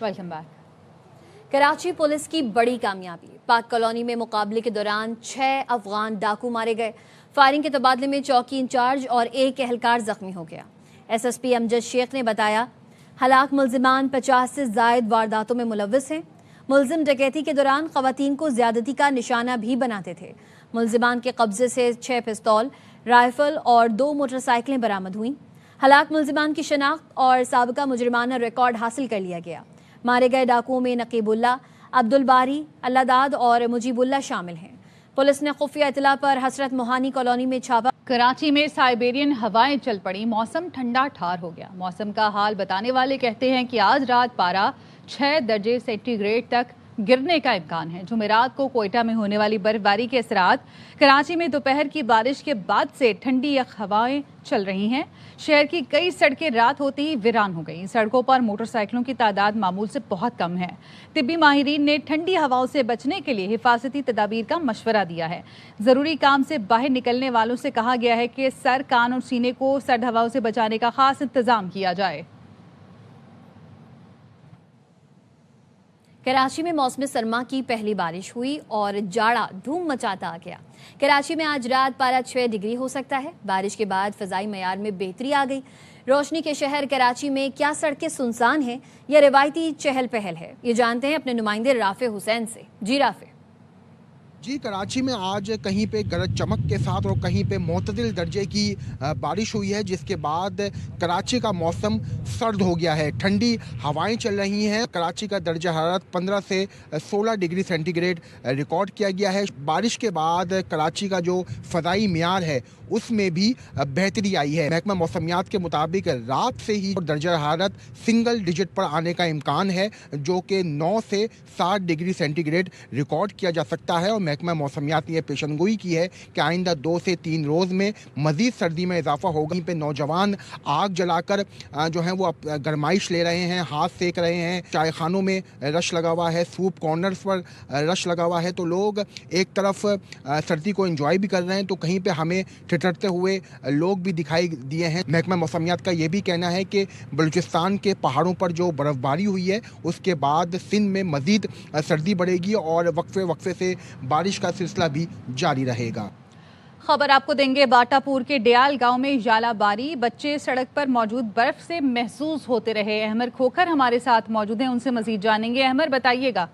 Welcome back. Karachi police की बड़ी कामयाबी, पाक कॉलोनी में मुकाबले के दौरान 6 अफगान डाकू मारे गए। फायरिंग के तबादले में चौकी इंचार्ज और एक एहलकार जख्मी हो गया। SSP अमजद शेख ने बताया, हलाक मुल्जिमान 50 से जायद वारदातों में मुलव्विस हैं। मुल्जिम डकैती के दौरान खवातीन को ज्यादती का निशाना भी बनाते थे। मुल्जिमान के कब्जे से 6 पिस्तौल, राइफल और 2 मोटरसाइकिलें बरामद हुई। हलाक मुल्जिमान की शनाख्त और साबिका मुजरिमाना रिकॉर्ड हासिल कर लिया गया। मारे गए डाकुओं में नकीबुल्ला, अब्दुल बारी, अल्लादाद और मुजीबुल्ला शामिल हैं। पुलिस ने खुफिया इतला पर हसरत मोहानी कॉलोनी में छापा। कराची में साइबेरियन हवाएं चल पड़ी, मौसम ठंडा ठार हो गया। मौसम का हाल बताने वाले कहते हैं कि आज रात पारा 6 दर्जे सेंटीग्रेड तक गिरने का इम्कान है। जुमेरात को कोयटा में होने वाली बर्फबारी के असरात, कराची में दोपहर की बारिश के बाद से ठंडी हवाएं चल रही हैं। शहर की कई सड़कें रात होते ही वीरान हो गई। सड़कों पर मोटरसाइकिलों की तादाद मामूल से बहुत कम है। तिब्बी माहिरीन ने ठंडी हवाओं से बचने के लिए हिफाजती तदाबीर का मशवरा दिया है। जरूरी काम से बाहर निकलने वालों से कहा गया है कि सर, कान और सीने को सर्द हवाओं से बचाने का खास इंतजाम किया जाए। कराची में मौसम सरमा की पहली बारिश हुई और जाड़ा धूम मचाता आ गया। कराची में आज रात पारा 6 डिग्री हो सकता है। बारिश के बाद फ़ज़ाई मयार में बेहतरी आ गई। रोशनी के शहर कराची में क्या सड़कें सुनसान हैं या रिवायती चहल पहल है, ये जानते हैं अपने नुमाइंदे राफे हुसैन से। जी राफे। जी, कराची में आज कहीं पे गरज चमक के साथ और कहीं पे मोतदिल दर्जे की बारिश हुई है, जिसके बाद कराची का मौसम सर्द हो गया है। ठंडी हवाएं चल रही हैं। कराची का दर्जा हरारत 15 से 16 डिग्री सेंटीग्रेड रिकॉर्ड किया गया है। बारिश के बाद कराची का जो फ़ज़ाई मियार है उसमें भी बेहतरी आई है। महकमा मौसमियात के मुताबिक रात से ही दर्जा हरारत सिंगल डिजिट पर आने का इम्कान है, जो कि 9 से 7 डिग्री सेंटीग्रेड रिकॉर्ड किया जा सकता है। और महकमा मौसमियात ने यह पेशनगोई की है कि आइंदा 2 से 3 रोज़ में मज़ीद सर्दी में इजाफा होगा। यहीं पे नौजवान आग जलाकर जो है वो गरमाइश ले रहे हैं, हाथ सेक रहे हैं। चाय खानों में रश लगा हुआ है, सूप कॉर्नर्स पर रश लगा हुआ है। तो लोग एक तरफ सर्दी को एंजॉय भी कर रहे हैं, तो कहीं पे हमें ठिठुरते हुए लोग भी दिखाई दिए हैं। महकमा मौसमियात का ये भी कहना है कि बलूचिस्तान के पहाड़ों पर जो बर्फ़बारी हुई है उसके बाद सिंध में मज़ीद सर्दी बढ़ेगी और वक्फे से बारिश का सिलसिला भी जारी रहेगा। खबर आपको देंगे बाटापुर के डियाल गांव में जालाबारी, बच्चे सड़क पर मौजूद बर्फ से महसूस होते रहे। अहमद खोखर हमारे साथ मौजूद हैं, उनसे मजीद जानेंगे। अहमद, बताइएगा।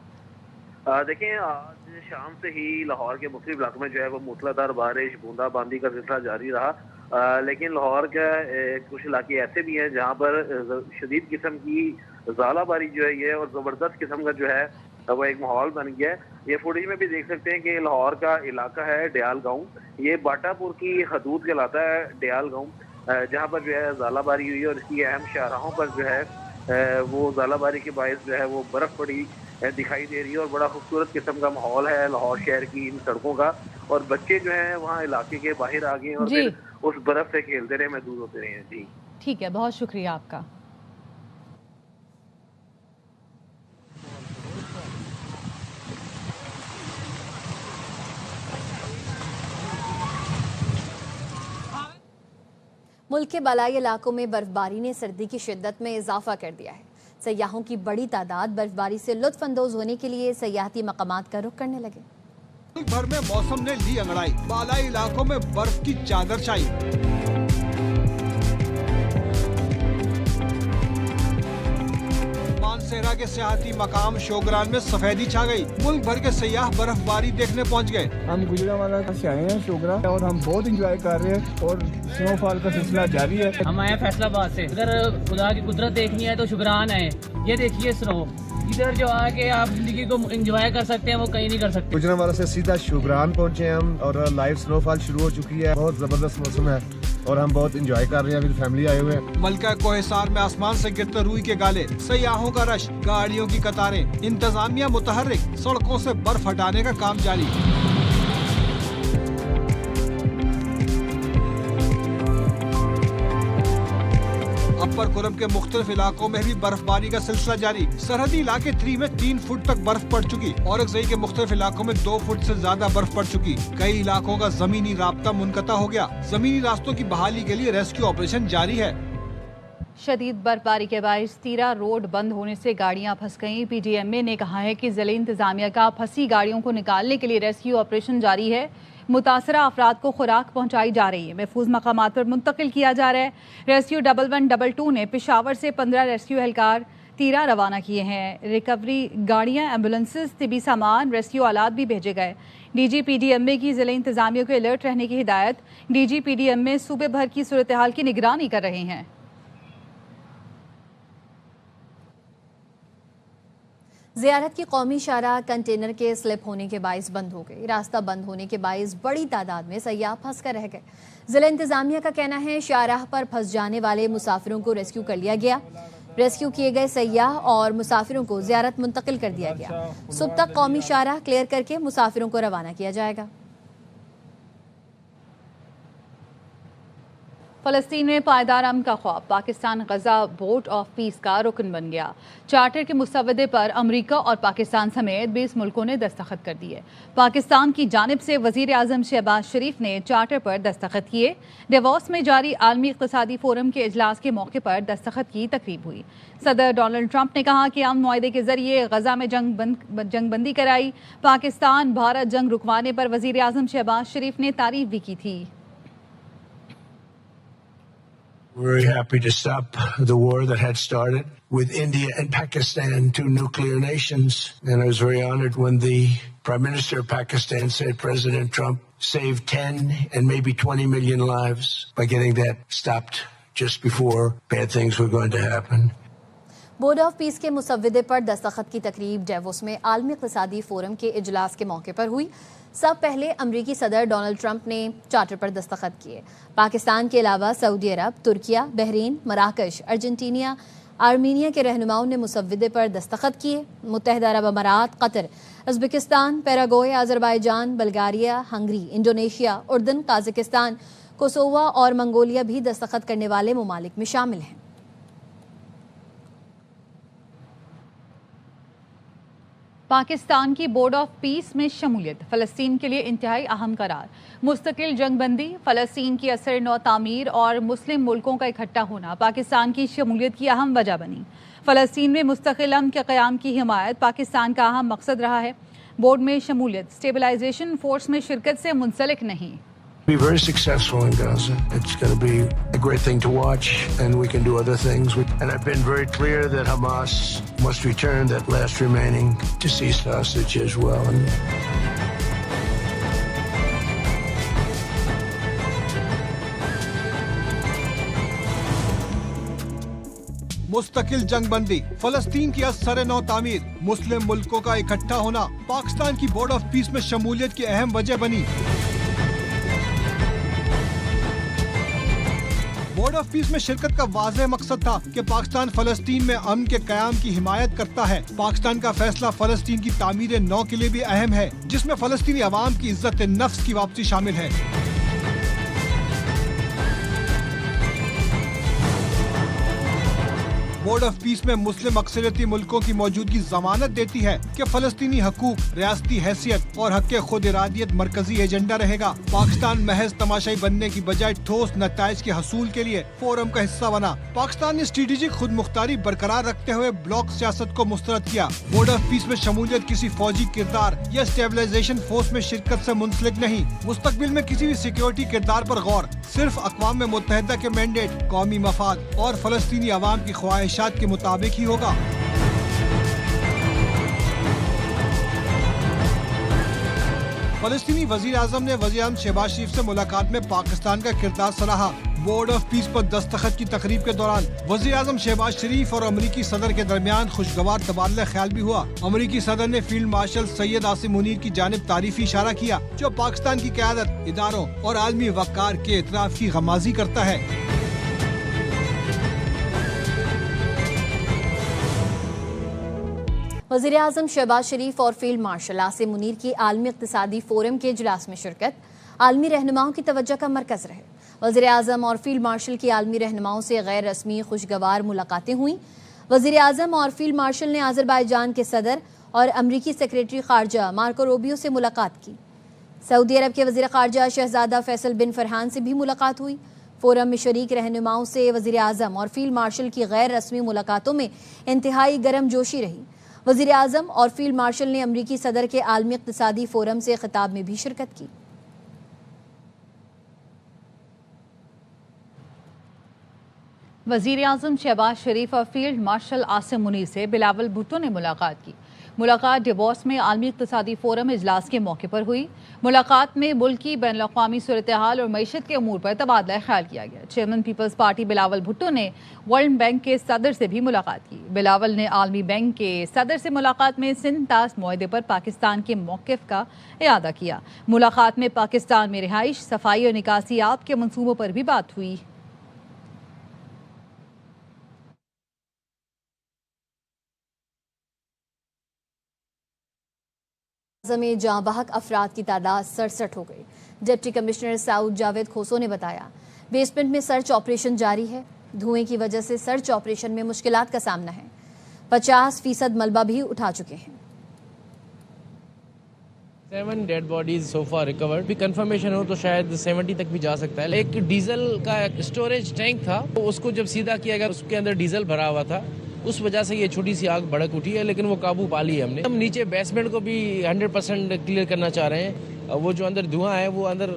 देखिए, आज शाम से ही लाहौर के मुख्तलिफ इलाकों में जो है वो मूसलाधार बारिश, बूंदाबांदी का सिलसिला जारी रहा। लेकिन लाहौर के कुछ इलाके ऐसे भी हैं जहाँ पर शदीद किस्म की ज़ालाबारी जो है ये और ज़बरदस्त किस्म का जो है वो एक माहौल बन गया है। ये फुटेज में भी देख सकते हैं कि लाहौर का इलाका है डियाल गाँव, ये बाटापुर की हदूद कहलाता है डियाल गाँव, जहाँ पर जो है ज़ालाबारी हुई और इसकी अहम शाहराहों पर जो है वो ज़ालाबारी के बायस जो है वो बर्फ़ पड़ी दिखाई दे रही है और बड़ा खूबसूरत किस्म का माहौल है लाहौर शहर की इन सड़कों का। और बच्चे जो हैं वहाँ इलाके के बाहर आ गए और फिर उस बर्फ़ से खेलते रहे, महसूस होते रहे हैं। जी ठीक है, बहुत शुक्रिया आपका। मुल्क के बालाई इलाकों में बर्फबारी ने सर्दी की शिद्दत में इजाफा कर दिया है। सयाहों की बड़ी तादाद बर्फबारी से लुत्फ अंदोज होने के लिए सयाहती मकामात का रुख करने लगे। मुल्क भर में मौसम ने ली अंगड़ाई, बालाई इलाकों में बर्फ की चादर छाई। मानसेरा के सियाहती मकाम शोगरान में सफेदी छा गई। मुल्क भर के सयाह बर्फबारी देखने पहुंच गए। हम गुजरावाला से आए हैं शोगरा और हम बहुत एंजॉय कर रहे हैं और स्नोफॉल का सिलसिला जारी है। हम आए फैसलाबाद से, उधर खुदा की कुदरत देखनी है तो शुक्रान है। ये देखिए स्नो, इधर जो आके आप जिंदगी को एंजॉय कर सकते हैं वो कहीं नहीं कर सकते। गुजरावाला से सीधा शुक्रान पहुंचे हम और लाइव स्नोफॉल शुरू हो चुकी है। बहुत जबरदस्त मौसम है और हम बहुत एंजॉय कर रहे हैं, विद फैमिली आए हुए हैं। मलका कोहिसार में आसमान से गिरते रुई के गाले, सयाहों का रश, गाड़ियों की कतारें, इंतजामिया मुतहर्रिक, सड़कों से बर्फ हटाने का काम जारी। अपर कुरब के मुख्तलिफ इलाकों में भी बर्फबारी का सिलसिला जारी। सरहदी इलाके 3 में 3 फुट तक बर्फ पड़ चुकी। औरंगज़ई के मुख्तलिफ इलाकों में 2 फुट से ज्यादा बर्फ पड़ चुकी। कई इलाकों का जमीनी राब्ता मुनक़ता हो गया। जमीनी रास्तों की बहाली के लिए रेस्क्यू ऑपरेशन जारी है। شدید برفباری کے باعث تیرا روڈ بند ہونے سے گاڑیاں پھنس گئیں۔ پی ڈی ایم اے نے کہا ہے کہ ضلعی انتظامیہ کا پھنسی گاڑیوں کو نکالنے کے لیے ریسکیو آپریشن جاری ہے۔ متاثرہ افراد کو خوراک پہنچائی جا رہی ہے، محفوظ مقامات پر منتقل کیا جا رہا ہے۔ ریسکیو 1122 نے پشاور سے 15 ریسکیو اہلکار تیرا روانہ کیے ہیں۔ ریکوری گاڑیاں، ایمبولینسز، طبی سامان، ریسکیو آلات بھی بھیجے گئے۔ D G P D M A کی ضلعی انتظامیہ کو الرٹ رہنے کی ہدایت۔ D G P D M A صوبے بھر کی صورتحال کی نگرانی کر رہے ہیں۔ زیارت کی قومی شاہراہ کنٹینر کے سلپ ہونے کے باعث بند ہو گئی۔ راستہ بند ہونے کے باعث بڑی تعداد میں سیاح پھنس کر رہ گئے۔ ضلع انتظامیہ کا کہنا ہے شاہراہ پر پھنس جانے والے مسافروں کو ریسکیو کر لیا گیا۔ ریسکیو کیے گئے سیاح اور مسافروں کو زیارت منتقل کر دیا گیا۔ صبح تک قومی شاہراہ کلیئر کر کے مسافروں کو روانہ کیا جائے گا۔ فلسطین میں پائیدار امن کا خواب، Pakistan Gaza board of peace کا رکن بن گیا۔ چارٹر کے مسودے پر امریکہ اور پاکستان سمیت 20 ملکوں نے دستخط کر دیے۔ پاکستان کی جانب سے وزیر اعظم شہباز شریف نے چارٹر پر دستخط کیے۔ ڈیووس میں جاری عالمی اقتصادی فورم کے اجلاس کے موقع پر دستخط کی تقریب ہوئی۔ صدر ڈونلڈ ٹرمپ نے کہا کہ امن معاہدے کے ذریعے غزہ میں جنگ بندی کرائی۔ پاکستان بھارت جنگ رکوانے پر وزیر اعظم شہباز شریف نے تعریف بھی کی تھی۔ We're very happy to stop the war that had started with India and Pakistan, two nuclear nations. And I was very honored when the Prime Minister of Pakistan said President Trump saved 10 and maybe 20 million lives by getting that stopped just before bad things were going to happen. Board of peace کے مسودے پر دستخط کی تقریب Davos میں عالمی اقتصادی forum کے اجلاس کے موقع پر ہوئی۔ سب پہلے امریکی صدر ڈونلڈ ٹرمپ نے چارٹر پر دستخط کیے۔ پاکستان کے علاوہ سعودی عرب، ترکیہ، بحرین، مراکش، ارجنٹینا، آرمینیا کے رہنماؤں نے مسودے پر دستخط کیے۔ متحدہ عرب امارات، Qatar, Uzbekistan, Paraguay, Azerbaijan, Bulgaria, Hungary, Indonesia, اردن، قازقستان، کوسووا اور منگولیا بھی دستخط کرنے والے ممالک میں شامل ہیں۔ پاکستان کی بورڈ آف پیس میں شمولیت فلسطین کے لیے انتہائی اہم قرار۔ مستقل جنگ بندی، فلسطین کی اثر نو تعمیر اور مسلم ملکوں کا اکٹھا ہونا پاکستان کی شمولیت کی اہم وجہ بنی۔ فلسطین میں مستقل امن کے قیام کی حمایت پاکستان کا اہم مقصد رہا ہے۔ بورڈ میں شمولیت اسٹیبلائزیشن فورس میں شرکت سے منسلک نہیں۔ Be very successful in Gaza. It's going to be a great thing to watch, and we can do other things. And I've been very clear that Hamas must return that last remaining deceased hostage as well. مستقل جنگ بندی، فلسطین کی اثر نو تعمیر، مسلم ملکوں کا اکٹھا ہونا پاکستان کی بورڈ آف پیس میں شمولیت کی اہم وجہ بنی۔ بورڈ آف پیس میں شرکت کا واضح مقصد تھا کہ پاکستان فلسطین میں امن کے قیام کی حمایت کرتا ہے۔ پاکستان کا فیصلہ فلسطین کی تعمیر نو کے لیے بھی اہم ہے، جس میں فلسطینی عوام کی عزت نفس کی واپسی شامل ہے۔ بورڈ آف پیس میں مسلم اکثریتی ملکوں کی موجودگی ضمانت دیتی ہے کہ فلسطینی حقوق، ریاستی حیثیت اور حق خود ارادیت مرکزی ایجنڈا رہے گا۔ پاکستان محض تماشائی بننے کی بجائے ٹھوس نتائج کے حصول کے لیے فورم کا حصہ بنا۔ پاکستان نے اسٹریٹجک خود مختاری برقرار رکھتے ہوئے بلاک سیاست کو مسترد کیا۔ بورڈ آف پیس میں شمولیت کسی فوجی کردار یا اسٹیبلائزیشن فورس میں شرکت سے منسلک نہیں۔ مستقبل میں کسی بھی سیکیورٹی کردار پر غور صرف اقوام متحدہ کے مینڈیٹ، قومی مفاد اور فلسطینی عوام کی خواہش کے مطابق ہی ہوگا۔ فلسطینی وزیر اعظم نے وزیر اعظم شہباز شریف سے ملاقات میں پاکستان کا کردار سراہا۔ بورڈ آف پیس پر دستخط کی تقریب کے دوران وزیر اعظم شہباز شریف اور امریکی صدر کے درمیان خوشگوار تبادلہ خیال بھی ہوا۔ امریکی صدر نے فیلڈ مارشل سید عاصم منیر کی جانب تعریفی اشارہ کیا، جو پاکستان کی قیادت، اداروں اور عالمی وقار کے اعتراف کی غمازی کرتا ہے۔ وزیر اعظم شہباز شریف اور فیلڈ مارشل عاصم منیر کی عالمی اقتصادی فورم کے اجلاس میں شرکت عالمی رہنماؤں کی توجہ کا مرکز رہے۔ وزیر اعظم اور فیلڈ مارشل کی عالمی رہنماؤں سے غیر رسمی خوشگوار ملاقاتیں ہوئیں۔ وزیر اعظم اور فیلڈ مارشل نے آذربائیجان کے صدر اور امریکی سیکریٹری خارجہ مارکو روبیو سے ملاقات کی۔ سعودی عرب کے وزیر خارجہ شہزادہ فیصل بن فرحان سے بھی ملاقات ہوئی۔ فورم میں شریک رہنماؤں سے وزیر اعظم اور فیلڈ مارشل کی غیر رسمی ملاقاتوں میں انتہائی گرم جوشی رہی۔ وزیر اعظم اور فیلڈ مارشل نے امریکی صدر کے عالمی اقتصادی فورم سے خطاب میں بھی شرکت کی۔ وزیر اعظم شہباز شریف اور فیلڈ مارشل عاصم منیر سے بلاول بھٹو نے ملاقات کی۔ ملاقات ڈیووس میں عالمی اقتصادی فورم اجلاس کے موقع پر ہوئی۔ ملاقات میں ملکی بین الاقوامی صورتحال اور معیشت کے امور پر تبادلہ خیال کیا گیا۔ چیئرمین پیپلز پارٹی بلاول بھٹو نے ورلڈ بینک کے صدر سے بھی ملاقات کی۔ بلاول نے عالمی بینک کے صدر سے ملاقات میں سندھ طاس معاہدے پر پاکستان کے موقف کا اعادہ کیا۔ ملاقات میں پاکستان میں رہائش، صفائی اور نکاسی آب کے منصوبوں پر بھی بات ہوئی۔ میں جاں بحق افراد کی تعداد 67 ہو گئی۔ ڈپٹی کمشنر سعود جاوید کھوسو نے بتایا بیسمنٹ میں سرچ آپریشن جاری ہے۔ دھوئیں کی وجہ سے سرچ آپریشن میں مشکلات کا سامنا ہے۔ 50% ملبہ بھی اٹھا چکے ہیں۔ 7 dead bodies so far recovered, بھی کنفرمیشن ہو تو شاید 70 تک بھی جا سکتا ہے۔ ایک ڈیزل کا اسٹوریج ٹینک تھا، اس کو جب سیدھا کیا گیا اس کے اندر ڈیزل بھرا ہوا تھا، اس وجہ سے یہ چھوٹی سی آگ بھڑک اٹھی ہے، لیکن وہ قابو پا لی ہے ہم نے۔ ہم نیچے بیسمنٹ کو بھی 100% کلیئر کرنا چاہ رہے ہیں۔ وہ جو اندر دھواں ہے وہ اندر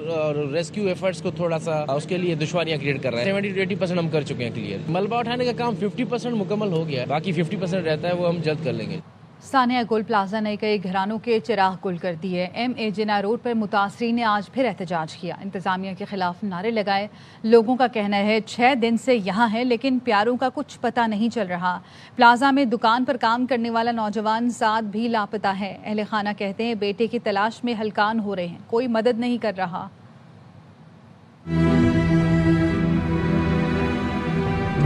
ریسکیو ایفرٹس کو تھوڑا سا اس کے لیے دشواریاں کریٹ کر رہے ہیں۔ 70 to 80% ہم کر چکے ہیں کلیئر۔ ملبہ اٹھانے کا کام 50% مکمل ہو گیا ہے، باقی 50% رہتا ہے، وہ ہم جلد کر لیں گے۔ ثانیہ گل پلازا نے کئی گھرانوں کے چراغ گل کر دیے۔ ایم اے جنا روڈ پر متاثرین نے آج پھر احتجاج کیا، انتظامیہ کے خلاف نعرے لگائے۔ لوگوں کا کہنا ہے 6 دن سے یہاں ہے لیکن پیاروں کا کچھ پتہ نہیں چل رہا۔ پلازا میں دکان پر کام کرنے والا نوجوان سعد بھی لاپتہ ہے۔ اہل خانہ کہتے ہیں بیٹے کی تلاش میں ہلکان ہو رہے ہیں، کوئی مدد نہیں کر رہا۔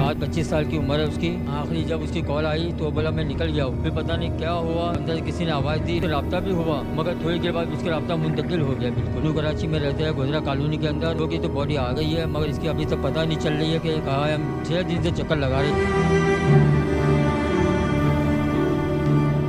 25 سال کی عمر ہے اس کی۔ آخری جب اس کی کال آئی تو بولا میں نکل گیا ہوں، پھر پتہ نہیں کیا ہوا، اندر کسی نے آواز دی، رابطہ بھی ہوا، مگر تھوڑی دیر بعد اس کا رابطہ منتقل ہو گیا بالکل۔ جو کراچی میں رہتے ہیں گودرا کالونی کے اندر، لوگ کی تو باڈی آ گئی ہے مگر اس کی ابھی تک پتہ نہیں چل رہی ہے کہ کہاں ہے۔ ہم 6 دن سے چکر لگا رہے ہیں۔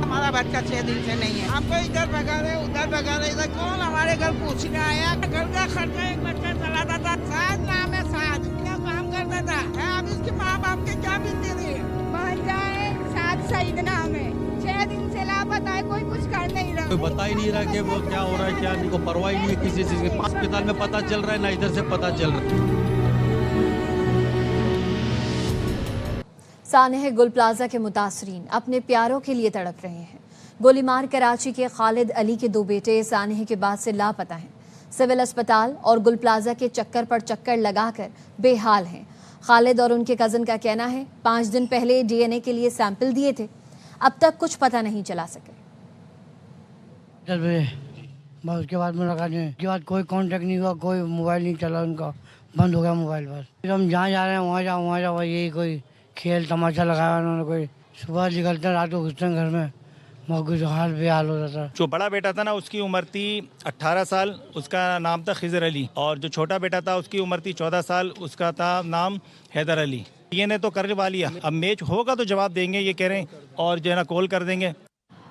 ہمارا بچہ 6 دن سے نہیں ہے، ہم کو ادھر بھگا رہے ادھر بھگا رہے، ادھر کون ہمارے گھر پوچھنے آیا؟ گھر کا خرچہ ایک بچہ چلاتا تھا، سعد نام ہے، سعد کیا کام کرتا تھا۔ اب اس کے ماں باپ کے کیا بنتی رہی ہے؟ بھانجا ہے سعد سعید نام ہے، 6 دن سے لاپتہ ہے، کوئی کچھ کر نہیں رہا، کوئی بتا ہی نہیں رہا کہ وہ کیا ہو رہا ہے کیا نہیں، کو پرواہ ہی نہیں ہے کسی چیز کی۔ ہسپتال میں پتہ چل رہا ہے نہ ادھر سے پتہ چل رہا ہے۔ سانحہ گل پلازا کے متاثرین اپنے پیاروں کے لیے تڑپ رہے ہیں۔ گولی مار کراچی کے خالد علی کے 2 بیٹے سانحہ کے بعد سے لاپتہ ہیں۔ سول اسپتال اور گل پلازا کے چکر پر چکر لگا کر بے حال ہیں۔ خالد اور ان کے کزن کا کہنا ہے 5 دن پہلے ڈی این اے کے لیے سیمپل دیے تھے، اب تک کچھ پتہ نہیں چلا سکے۔ بس اس کے بعد ملاقات ہوئی، اس کے بعد کوئی کانٹیکٹ نہیں ہوا، کوئی موبائل نہیں چلا، ان کا بند ہو گیا موبائل۔ بس پھر ہم جہاں جا رہے ہیں وہاں جاؤ یہی کوئی کھیل تماشا لگایا انہوں نے، کوئی صبح نکلتے رات کو گھستے ہیں گھر میں، کچھ حال بے حال ہو رہا تھا۔ جو بڑا بیٹا تھا نا اس کی عمر تھی 18 سال، اس کا نام تھا خضر علی، اور جو چھوٹا بیٹا تھا اس کی عمر تھی 14 سال، اس کا تھا نام حیدر علی۔ یہ نے تو کرنے والی ہے، اب میچ ہوگا تو جواب دیں گے یہ کہہ رہے ہیں، اور جو ہے نا کال کر دیں گے۔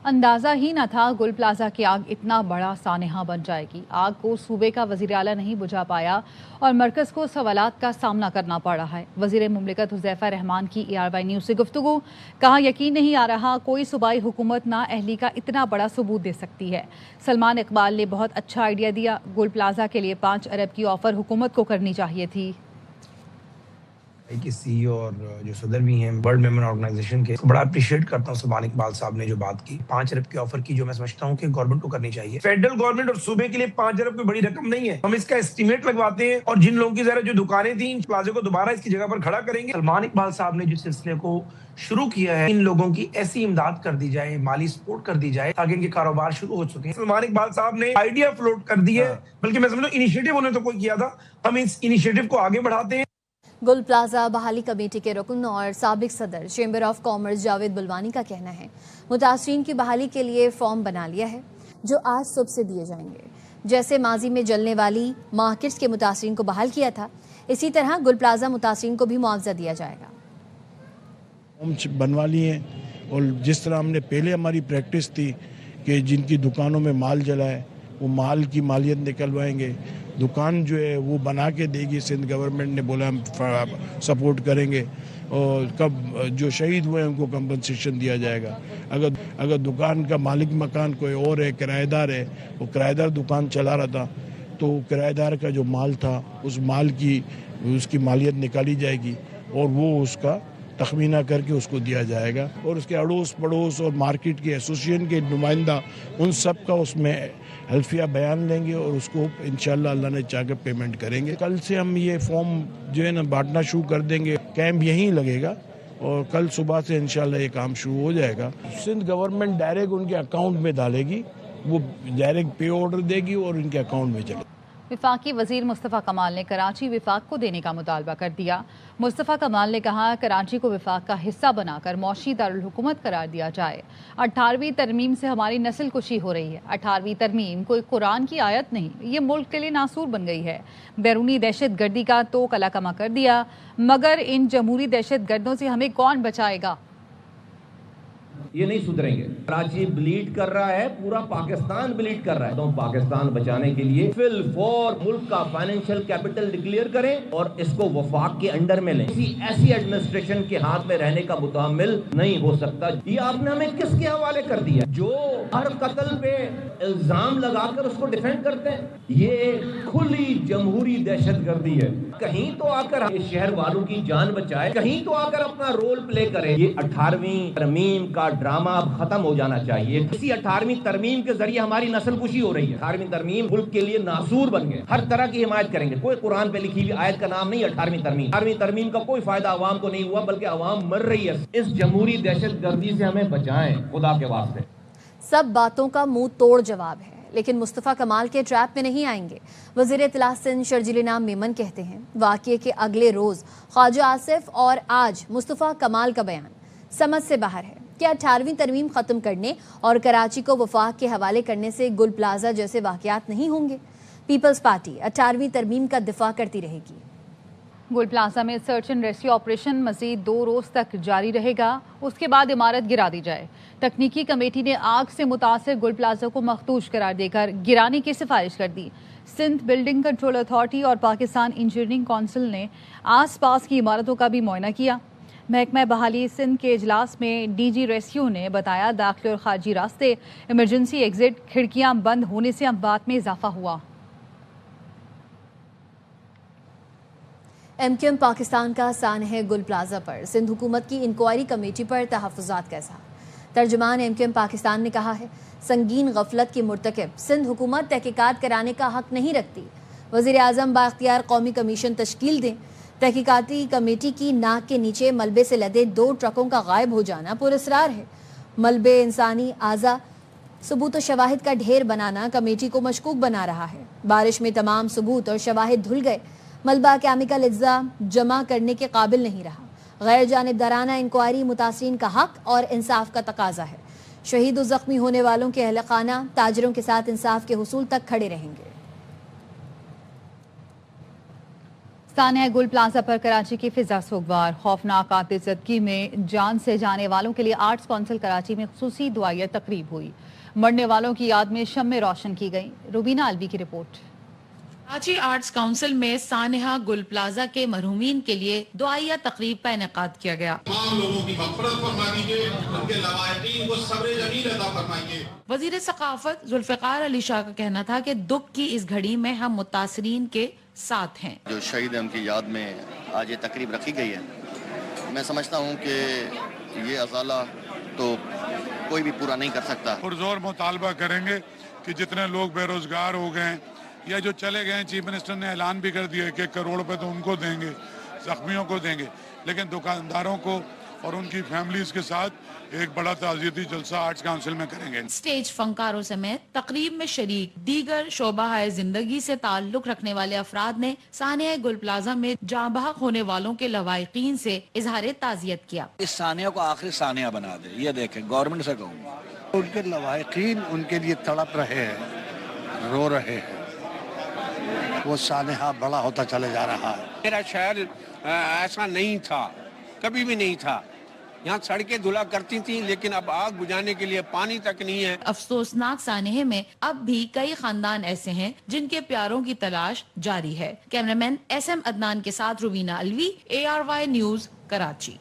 اندازہ ہی نہ تھا گل پلازا کی آگ اتنا بڑا سانحہ بن جائے گی۔ آگ کو صوبے کا وزیر اعلیٰ نہیں بجھا پایا اور مرکز کو سوالات کا سامنا کرنا پڑ رہا ہے۔ وزیر مملکت حذیفہ رحمان کی ARY نیوز سے گفتگو، کہا یقین نہیں آ رہا کوئی صوبائی حکومت نااہلی کا اتنا بڑا ثبوت دے سکتی ہے۔ سلمان اقبال نے بہت اچھا آئیڈیا دیا، گل پلازا کے لیے 5 ارب کی آفر حکومت کو کرنی چاہیے تھی۔ کے CEO اور جو صدر بھی ہیں ورلڈ ممبر آرگنائزیشن کے، بڑا اپریشیٹ کرتا ہوں سلمان اقبال صاحب نے جو بات کی 5 ارب کی آفر کی، جو میں سمجھتا ہوں کہ گورنمنٹ کو کرنی چاہیے۔ فیڈرل گورنمنٹ اور صوبے کے لیے 5 ارب کوئی بڑی رقم نہیں ہے، ہم اس کا اسٹیمیٹ لگواتے ہیں اور جن لوگوں کی ذرا جو دکانیں تھیں ان پلازے کو دوبارہ اس کی جگہ پر کھڑا کریں گے۔ سلمان اقبال صاحب نے جس سلسلے کو شروع کیا ہے، ان لوگوں کی ایسی امداد کر دی جائے، مالی سپورٹ کر دی جائے تاکہ ان کے کاروبار شروع ہو چکے ہیں۔ سلمان اقبال صاحب نے آئیڈیا فلوٹ کر دی ہے، بلکہ میں سمجھتا ہوں انیشیٹو انہوں نے تو کوئی کیا تھا، ہم اس انیشیٹو کو آگے بڑھاتے ہیں۔ گل پلازا بحالی کمیٹی کے رکن اور سابق صدر چیمبر آف کامرس جاوید بلوانی کا کہنا ہے متاثرین کی بحالی کے لیے فارم بنا لیا ہے جو آج صبح سے دیے جائیں گے۔ جیسے ماضی میں جلنے والی مارکیٹس کے متاثرین کو بحال کیا تھا، اسی طرح گل پلازا متاثرین کو بھی معاوضہ دیا جائے گا۔ فارم بنوا لیے ہیں، اور جس طرح ہم نے پہلے ہماری پریکٹس تھی کہ جن کی دکانوں میں مال جلا ہے वो माल की मालियत निकलवाएंगे। दुकान जो है वो बना के देगी सिंध गवर्नमेंट ने बोला हम सपोर्ट करेंगे। और कब जो शहीद हुए हैं उनको कंपनसेशन दिया जाएगा। अगर दुकान का मालिक मकान कोई और है, किराएदार है, वो किराएदार दुकान चला रहा था, तो किराएदार का जो माल था उस माल की उसकी मालियत निकाली जाएगी और वो उसका तखमीना करके उसको दिया जाएगा। और उसके अड़ोस पड़ोस और मार्केट के एसोसिएशन के नुमाइंदा उन सब का उसमें हल्फिया बयान लेंगे और उसको इंशाल्लाह अल्लाह ने चाहकर पेमेंट करेंगे। कल से हम ये फॉर्म जो है ना बांटना शुरू कर देंगे। कैंप यहीं लगेगा और कल सुबह से इंशाल्लाह ये काम शुरू हो जाएगा। सिंध गवर्नमेंट डायरेक्ट उनके अकाउंट में डालेगी, वो डायरेक्ट पे ऑर्डर देगी और उनके अकाउंट में चलेगी। वफाकी वजीर मुस्तफ़ा कमाल ने कराची विफाक को देने का मुतालबा कर दिया। मुस्तफ़ा कमाल ने कहा कराची को विफाक का हिस्सा बनाकर मौशी दारुल हुकूमत करार दिया जाए। 18वीं तरमीम से हमारी नस्ल कुशी हो रही है। 18वीं तरमीम कोई कुरान की आयत नहीं, ये मुल्क के लिए नासूर बन गई है। बैरूनी दहशत गर्दी का तो कलाकमा कर दिया, मगर इन जमहूरी दहशत गर्दों से हमें कौन बचाएगा? ये नहीं सुधरेंगे। कराची ब्लीड कर रहा है, पूरा पाकिस्तान ब्लीड कर रहा है। तो पाकिस्तान बचाने के लिए फिल फॉर मुल्क का फाइनेंशियल कैपिटल डिक्लेयर करें और इसको वफाक के अंडर में लें। किसी ऐसी एडमिनिस्ट्रेशन के हाथ में रहने का मुतामिल नहीं हो सकता। ये आपने हमें किसके हवाले कर दिया? जो हर कत्ल पे इल्जाम लगाकर उसको डिफेंड करते हैं। ये खुली जमहूरी दहशत गर्दी है। कहीं तो आकर ये शहर वालों की जान बचाए, कहीं तो आकर अपना रोल प्ले करे। ये 18वीं तरमीम का ड्रामा अब खत्म हो जाना चाहिए। इसी 18वीं तरमीम के जरिए हमारी नस्ल कुशी हो रही है। 18वीं तरमीम मुल्क के लिए नासूर बन गए। हर तरह की हिमायत करेंगे। कोई कुरान पे लिखी हुई आयत का नाम नहीं 18वीं तरमीम। 18वीं तरमीम का कोई फायदा अवाम को नहीं हुआ, बल्कि अवाम मर रही है। इस जमहूरी दहशत गर्दी से हमें बचाएं खुदा के वास्ते। सब बातों का मुंह तोड़ जवाब है, लेकिन मुस्तफ़ा कमाल के ट्रैप में नहीं आएंगे। वज़ीर इत्तला सिंध शर्जील नाम मेमन कहते हैं वाक़ये के अगले रोज़ ख्वाजा आसिफ और आज मुस्तफ़ा कमाल का बयान समझ से बाहर है। क्या 18वीं तरमीम ख़त्म करने और कराची को वफाक के हवाले करने से गुल प्लाजा जैसे वाक़यात नहीं होंगे? पीपल्स पार्टी 18वीं तरमीम का दिफा करती रहेगी। गुल प्लाजा में सर्च एंड रेस्क्यू ऑपरेशन मजीद 2 रोज़ तक जारी रहेगा। उसके बाद इमारत गिरा दी जाए। तकनीकी कमेटी ने आग से मुतासर गुल प्लाजा को मखदूश करार देकर गिराने की सिफारिश कर दी। सिंध बिल्डिंग कंट्रोल अथॉरिटी और पाकिस्तान इंजीनियरिंग काउंसिल ने आस पास की इमारतों का भी मुआयना किया। महकमा बहाली सिंध के इजलास में डीजी रेस्क्यू ने बताया दाखिली और खारजी रास्ते, इमरजेंसी एग्जिट, खिड़कियां बंद होने से अमवात में इजाफा हुआ। MQM पाकिस्तान का सानह गुल प्लाजा पर सिंध हुकूमत की इंक्वायरी कमेटी पर तहफ़्फ़ुज़ात का इज़हार। तर्जुमान MQM पाकिस्तान ने कहा है संगीन गफलत की मुर्तकिब सिंध हुकूमत तहकीकात कराने का हक नहीं रखती। वज़ीर आज़म बाख्तियार कौमी कमीशन तश्कील दें। तहकीकाती कमेटी की नाक के नीचे मलबे से लदे 2 ट्रकों का गायब हो जाना पुरस्रार है। मलबे इंसानी आज़ा सबूत और शवाहिद का ढेर बनाना कमेटी को मशकूक बना रहा है। बारिश में तमाम सबूत और शवाहिद धुल गए। मलबा केमिकल अज्जा जमा करने के काबिल नहीं रहा। गैर जानिबदाराना इंक्वायरी मुतासरीन का हक और इंसाफ का तकाजा है। शहीद और जख्मी होने वालों के अहल खाना ताजरों के साथ इंसाफ के हुसूल तक खड़े रहेंगे। सानह गुल प्लाजा पर कराची की फिजा सोगवार। खौफनाक आतिशज़दगी में जान से जाने वालों के लिए आर्ट्स काउंसिल कराची में खुसूसी दुआया तकरीब हुई। मरने वालों की याद में शम्में रोशन की गई। रुबीना अलवी की रिपोर्ट। कराची आर्ट्स काउंसिल में सानहा गुल प्लाजा के मरहूमीन के लिए दुआया तकरीब का इनेकाद किया गया। तमाम लोगों की मग़फ़िरत फरमाइए, उनके लवाहिकीन को सब्र जमील अता फरमाइए। वज़ीर सक़ाफ़त ज़ुल्फ़िकार अली शाह का कहना था कि दुख की इस घड़ी में हम मुतासरीन के साथ हैं। जो शहीद हैं उनकी याद में आज ये तकरीब रखी गई है। मैं समझता हूँ कि ये अज़ाला तो कोई भी पूरा नहीं कर सकता। पुरज़ोर मुतालबा करेंगे कि जितने लोग बेरोजगार हो गए या जो चले गए, चीफ मिनिस्टर ने ऐलान भी कर दिया कि 1 करोड़ रुपए तो उनको देंगे, जख्मियों को देंगे, लेकिन दुकानदारों को और उनकी फैमिलीज के साथ एक बड़ा ताज़ियती जलसा आर्ट्स काउंसिल में करेंगे। स्टेज फनकारों समेत तकरीब में शरीक दीगर शोबा जिंदगी से ताल्लुक रखने वाले अफराद ने सानह गुल प्लाजा में जाँबहक होने वालों के लवाहिकीन से इजहार ताज़ियत किया। इस सानह को आखिरी सानह बना दे। ये देखें, गवर्नमेंट से कहूँगा, उनके लवाहिकीन उनके लिए तड़प रहे हैं, रो रहे हैं। वो सानहा बड़ा होता चले जा रहा है। मेरा शहर ऐसा नहीं था, कभी भी नहीं था, यहाँ सड़कें धुला करती थी, लेकिन अब आग बुझाने के लिए पानी तक नहीं है। अफसोसनाक सानेह में अब भी कई खानदान ऐसे हैं जिनके प्यारों की तलाश जारी है। कैमरामैन SM अदनान के साथ Rubina Alvi, ARY news, Karachi.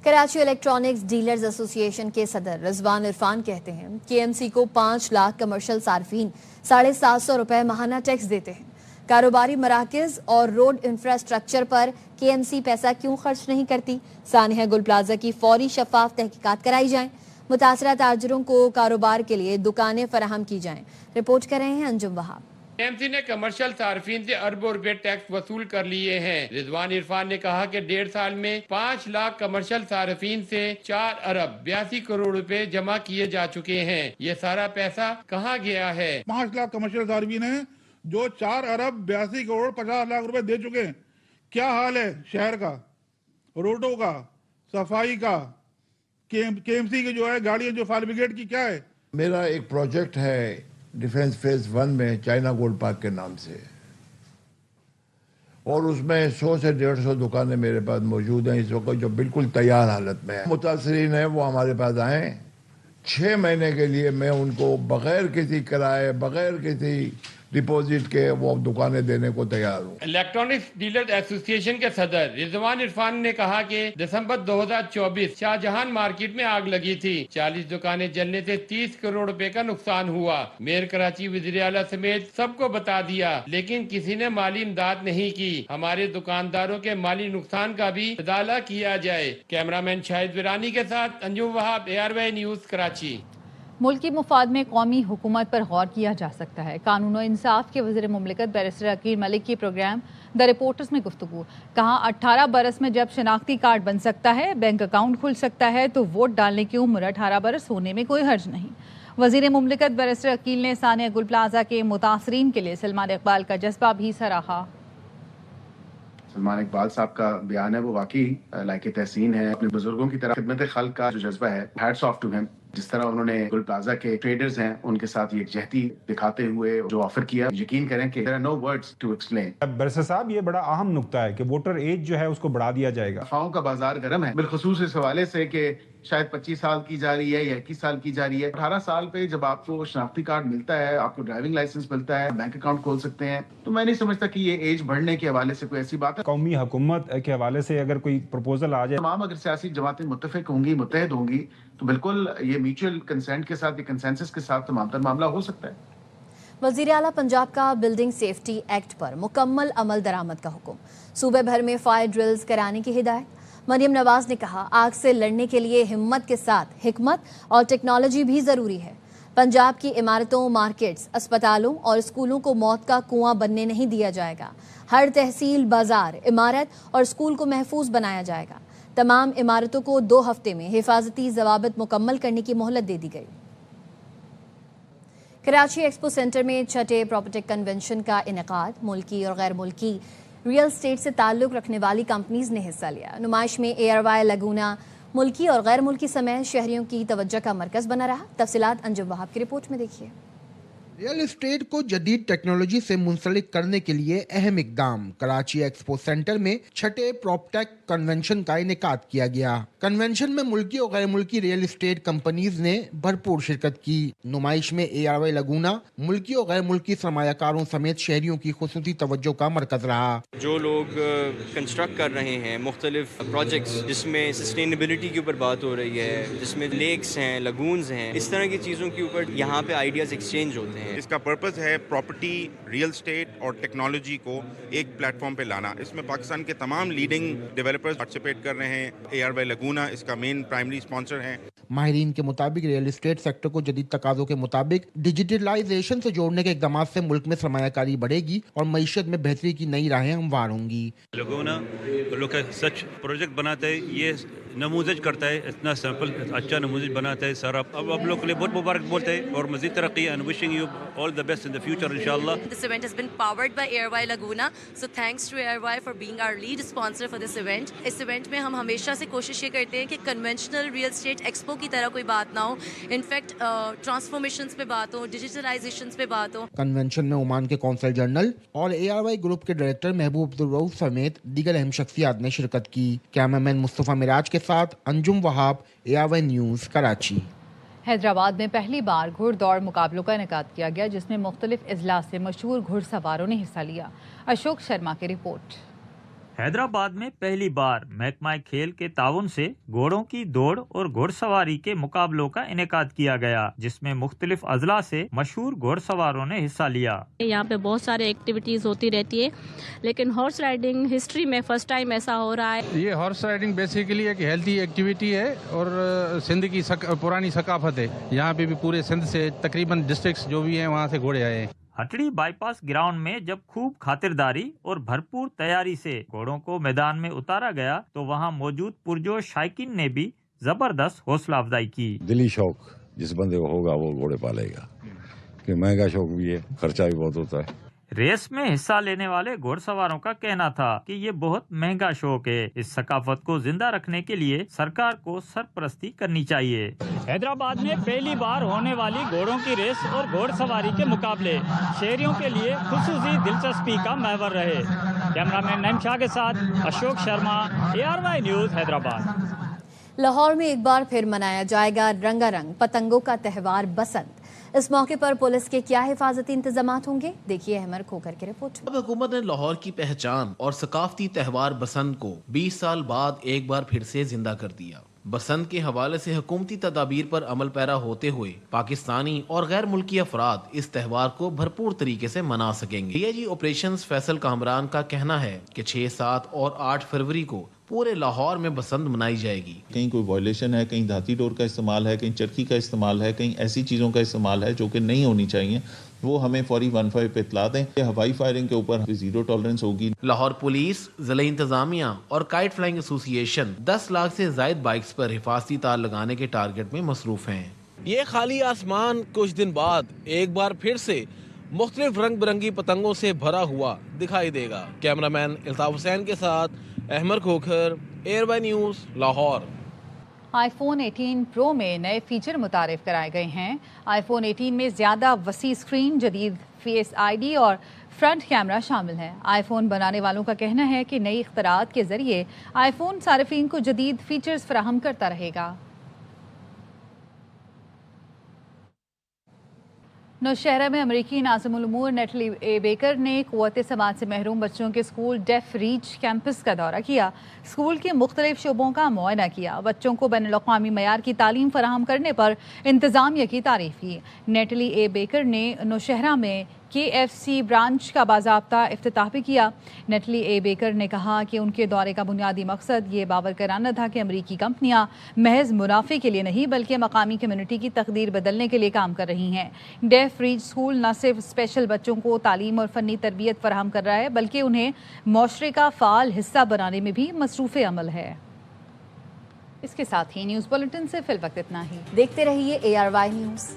Karachi electronics dealers association के सदर रिजवान इरफान कहते हैं KMC को 5 लाख कमर्शियल सार्फिन 750 रुपए माहाना टैक्स देते हैं। कारोबारी मराकज़ और रोड इंफ्रास्ट्रक्चर पर KMC पैसा क्यों खर्च नहीं करती? सानिया गुल प्लाजा की फौरी शफाफ तहकीकात कराई जाएं। मुतासरा ताजरों को कारोबार के लिए दुकानें फराहम की जाएं। रिपोर्ट कर रहे हैं अंजुम वहाब। KMC ने कमर्शियल सार्फिन से अरबों रुपए टैक्स वसूल कर लिए हैं। रिजवान इरफान ने कहा कि 1.5 साल में 5 लाख कमर्शियल सार्फिन से 4 अरब 82 करोड़ रुपए जमा किए जा चुके हैं। ये सारा पैसा कहाँ गया है? 5 लाख कमर्शियल सार्फिन है जो 4 अरब 82 करोड़ 50 लाख रुपए दे चुके हैं। क्या हाल है शहर का, रोडों का, सफाई का, KMC की जो है गाड़ियां जो फायर ब्रिगेड की क्या है? मेरा एक प्रोजेक्ट है डिफेंस फेज 1 में चाइना गोल्ड पार्क के नाम से, और उसमें 100 से 150 दुकानें मेरे पास मौजूद हैं इस वक्त जो बिल्कुल तैयार हालत में है। मुतासरीन है वो हमारे पास आए, 6 महीने के लिए मैं उनको बगैर किसी किराए, बगैर किसी डिपॉजिट के वो दुकानें देने को तैयार हूँ। इलेक्ट्रॉनिक्स डीलर्स एसोसिएशन के सदर रिजवान इरफान ने कहा कि दिसंबर 2024 शाहजहान मार्केट में आग लगी थी। 40 दुकानें जलने से 30 करोड़ रुपए का नुकसान हुआ। मेयर कराची वजीर आला समेत सबको बता दिया, लेकिन किसी ने माली इमदाद नहीं की। हमारे दुकानदारों के माली नुकसान का भी इजाला किया जाए। कैमरामैन शाहिद विरानी के साथ अंजुम वहाब, ARY न्यूज, कराची। मुल्की मुफाद में कौमी हुकूमत पर गौर किया जा सकता है। कानून और इंसाफ के वज़ीर मुमलिकत बैरिस्टर अकील मलिक की प्रोग्राम द रिपोर्टर्स में गुफ्तगू। कहा 18 बरस में जब शनाख्ती कार्ड बन सकता है, बैंक अकाउंट खुल सकता है, तो वोट डालने की उम्र 18 बरस होने में कोई हर्ज नहीं। वज़ीर मुमलिकत बैरिस्टर अकील ने सानिया गुल प्लाजा के मुतासरीन के लिए सलमान इकबाल का जज्बा भी सराहा। सलमान इकबाल साहब का बयान है वो वाकई लायक तहसीन है। अपने बुजुर्गों की तरह खिदमत खल्क का जो जज्बा है, हैट्स ऑफ टू हिम। जिस तरह उन्होंने गुल प्लाजा के ट्रेडर्स हैं उनके साथ ये यकजहती दिखाते हुए जो ऑफर किया, यकीन करें कि there are no words to explain. Barrister साहब, ये बड़ा अहम नुक्ता है कि वोटर एज जो है उसको बढ़ा दिया जाएगा। अफवाहों का बाजार गर्म है, बिलखुसूस इस हवाले से कि शायद 25 साल की जा रही है या 21 साल की जा रही है। 18 साल पे जब आपको शनाख्ती कार्ड मिलता है, आपको ड्राइविंग लाइसेंस मिलता है, बैंक अकाउंट खोल सकते हैं, तो मैं नहीं समझता कि ये एज बढ़ने के हवाले से कोई ऐसी बात है। कौमी हुकूमत के हवाले से अगर कोई प्रपोजल आ जाए, तमाम अगर सियासी जमातें मुत्तफिक होंगी, मुत्तहद होंगी, तो बिल्कुल ये म्यूचुअल कंसेंट के साथ, कंसेंसस के साथ तमाम तर मामला हो सकता है। वज़ीर आला पंजाब का बिल्डिंग सेफ्टी एक्ट पर मुकम्मल अमल दरामद का हुक्म। सूबे भर में फायर ड्रिल्स कराने की हिदायत। मरियम नवाज ने कहा आग से लड़ने के लिए हिम्मत के साथ हिकमत और टेक्नोलॉजी भी ज़रूरी है। पंजाब की इमारतों, मार्केट्स, अस्पतालों और स्कूलों को मौत का कुआं बनने नहीं दिया जाएगा। हर तहसील, बाजार, इमारत और स्कूल को महफूज बनाया जाएगा। तमाम इमारतों को 2 हफ्ते में हिफाजती ज़वाबित मुकम्मल करने की मोहलत दे दी गई। कराची एक्सपो सेंटर में 6ठे प्रॉपर्टी कन्वेंशन का इनेकाद। मुल्की और गैर मुल्की रियल स्टेट से ताल्लुक़ रखने वाली कंपनीज ने हिस्सा लिया। नुमाइश में ARY लगूना मुल्की और गैर मुल्की समेत शहरियों की तवज्जो का मरकज़ बना रहा। तफसीलात अंजुम वहाब की रिपोर्ट में देखिए। रियल एस्टेट को जदीद टेक्नोलॉजी से मुंसलिक करने के लिए अहम इकदाम। कराची एक्सपो सेंटर में 6ठे प्रॉपटेक कन्वेंशन का इनेकाद किया गया। कन्वेंशन में मुल्की और गैर मुल्की रियल एस्टेट कंपनीज ने भरपूर शिरकत की। नुमाइश में ARY लगूना मुल्की और गैर मुल्की सरमायाकारों समेत शहरियों की खुसूसी तवज्जो का मरकज रहा। जो लोग कंस्ट्रक्ट कर रहे हैं मुख्तलिफ प्रोजेक्ट्स जिसमें सस्टेनेबिलिटी के ऊपर बात हो रही है, जिसमें लेक्स हैं, लगून्स हैं, इस तरह की चीज़ों के ऊपर यहाँ पे आइडियाज़ एक्सचेंज होते हैं। इसका पर्पस है प्रॉपर्टी, रियल स्टेट और टेक्नोलॉजी को एक प्लेटफॉर्म पे लाना। इसमें पाकिस्तान के तमाम लीडिंग डेवलपर्स पार्टिसिपेट कर रहे हैं। ARY लगूना इसका मेन प्राइमरी स्पॉन्सर है। माहिरीन के मुताबिक रियल एस्टेट सेक्टर को जदीद तकाज़ों के मुताबिक डिजिटलाइजेशन से जोड़ने के इक़दाम से मुल्क में सरमायाकारी बढ़ेगी और मईशत में बेहतरी की नई राहें हमवार होंगी। लगूना लोग सच प्रोजेक्ट बनाते हैं, ये नमूज़ज करता है, इतना सैंपल अच्छा नमूज़ज बनाता है सारा। अब लोग के लिए बहुत मुबारक बोलते हैं और मज़ीद तरक्की। And wishing you all the best in the future, inshallah. This event has been powered by AirY Laguna, so thanks to AirY for being our lead sponsor for this event. اس ایونٹ میں ہم ہمیشہ سے کوشش یہ کرتے ہیں کہ کنونشنل ریئل اسٹیٹ ایکسپو کی طرح کوئی بات نہ ہو، انفیکٹ ٹرانسفارمیشنز پہ بات ہو، ڈیجیٹلائزیشنز پہ بات ہو. کنونشن میں عمان کے کونسل جنرل اور ARY گروپ کے ڈائریکٹر محبوب عبدالرؤف سمیت دیگر اہم شخصیات نے شرکت کی. کیمرہ مین مصطفیٰ مراج کے ساتھ انجم وہاب، ARY نیوز کراچی. حیدرآباد میں پہلی بار گھڑ دوڑ مقابلوں کا انعقاد کیا گیا جس میں مختلف اضلاع سے مشہور گھڑ سواروں نے حصہ لیا. اشوک شرما کی رپورٹ. حیدرآباد میں پہلی بار محکمہ کھیل کے تعاون سے گھوڑوں کی دوڑ اور گھڑ سواری کے مقابلوں کا انعقاد کیا گیا جس میں مختلف اضلاع سے مشہور گھڑ سواروں نے حصہ لیا. یہاں پہ بہت سارے ایکٹیویٹیز ہوتی رہتی ہے لیکن ہارس رائڈنگ ہسٹری میں فرسٹ ٹائم ایسا ہو رہا ہے. یہ ہارس رائڈنگ بیسیکلی ایک ہیلتھی ایکٹیویٹی ہے اور سندھ کی پرانی ثقافت ہے. یہاں پہ بھی پورے سندھ سے تقریباً ڈسٹرکٹس جو بھی ہیں وہاں سے گھوڑے آئے ہیں. ہٹڑی بائی پاس گراؤنڈ میں جب خوب خاطرداری اور بھرپور تیاری سے گھوڑوں کو میدان میں اتارا گیا تو وہاں موجود پرجوش شائقین نے بھی زبردست حوصلہ افزائی کی. دلی شوق جس بندے کو ہوگا وہ گھوڑے پالے گا، کہ مہنگا شوق بھی ہے، خرچہ بھی بہت ہوتا ہے. ریس میں حصہ لینے والے گھوڑ سواروں کا کہنا تھا کہ یہ بہت مہنگا شوق ہے. اس ثقافت کو زندہ رکھنے کے لیے سرکار کو سرپرستی کرنی چاہیے. حیدرآباد میں پہلی بار ہونے والی گھوڑوں کی ریس اور گھوڑ سواری کے مقابلے شہریوں کے لیے خصوصی دلچسپی کا محور رہے. کیمرہ مین نعیم شاہ کے ساتھ اشوک شرما، ARY نیوز حیدرآباد. لاہور میں ایک بار پھر منایا جائے گا رنگا رنگ پتنگوں کا تہوار بسنت. اس موقع پر پولیس کے کیا حفاظتی انتظامات ہوں گے، دیکھیے احمد کھوکر کی رپورٹ. اب حکومت نے لاہور کی پہچان اور ثقافتی تہوار بسنت کو 20 سال بعد ایک بار پھر سے زندہ کر دیا. بسنت کے حوالے سے حکومتی تدابیر پر عمل پیرا ہوتے ہوئے پاکستانی اور غیر ملکی افراد اس تہوار کو بھرپور طریقے سے منا سکیں گے. DIG آپریشنز فیصل کامران کا کہنا ہے کہ 6, 7 اور 8 فروری کو پورے لاہور میں بسنت منائی جائے گی. کہیں کوئی وائلیشن ہے، کہیں دھاتی ڈور کا استعمال ہے، کہیں چرخی کا استعمال ہے، کہیں ایسی چیزوں کا استعمال ہے جو کہ نہیں ہونی چاہیے، وہ ہمیں فوری 15 پہ اطلاع دیں. ہوائی فائرنگ کے اوپر 0 ٹالرنس ہوگی. لاہور پولیس، ضلع انتظامیہ اور کائٹ فلائنگ ایسوسی ایشن 10 لاکھ سے زائد بائکس پر حفاظتی تار لگانے کے ٹارگٹ میں مصروف ہیں. یہ خالی آسمان کچھ دن بعد ایک بار پھر سے مختلف رنگ برنگی پتنگوں سے بھرا ہوا دکھائی دے گا. کیمرہ مین الطاف حسین کے ساتھ احمد کھوکھر، ARY نیوز لاہور. آئی فون 18 پرو میں نئے فیچر متعارف کرائے گئے ہیں. آئی فون 18 میں زیادہ وسیع اسکرین، جدید فیس ID اور فرنٹ کیمرہ شامل ہیں. آئی فون بنانے والوں کا کہنا ہے کہ نئی اختراعات کے ذریعے آئی فون صارفین کو جدید فیچرز فراہم کرتا رہے گا. نوشہرہ میں امریکی ناظم الامور نیٹلی اے بیکر نے قوت سماعت سے محروم بچوں کے اسکول ڈیف ریچ کیمپس کا دورہ کیا. اسکول کے مختلف شعبوں کا معائنہ کیا. بچوں کو بین الاقوامی معیار کی تعلیم فراہم کرنے پر انتظامیہ کی تعریف کی. نیٹلی اے بیکر نے نوشہرہ میں KFC برانچ کا باضابطہ افتتاح بھی کیا. نیٹلی اے بیکر نے کہا کہ ان کے دورے کا بنیادی مقصد یہ باور کرانا تھا کہ امریکی کمپنیاں محض منافع کے لیے نہیں بلکہ مقامی کمیونٹی کی تقدیر بدلنے کے لیے کام کر رہی ہیں. ڈیف ریچ اسکول نہ صرف اسپیشل بچوں کو تعلیم اور فنی تربیت فراہم کر رہا ہے بلکہ انہیں معاشرے کا فعال حصہ بنانے میں بھی مصروف عمل ہے. اس کے ساتھ ہی نیوز بلیٹن سے فی الوقت اتنا ہی. دیکھتے رہیے ARY نیوز.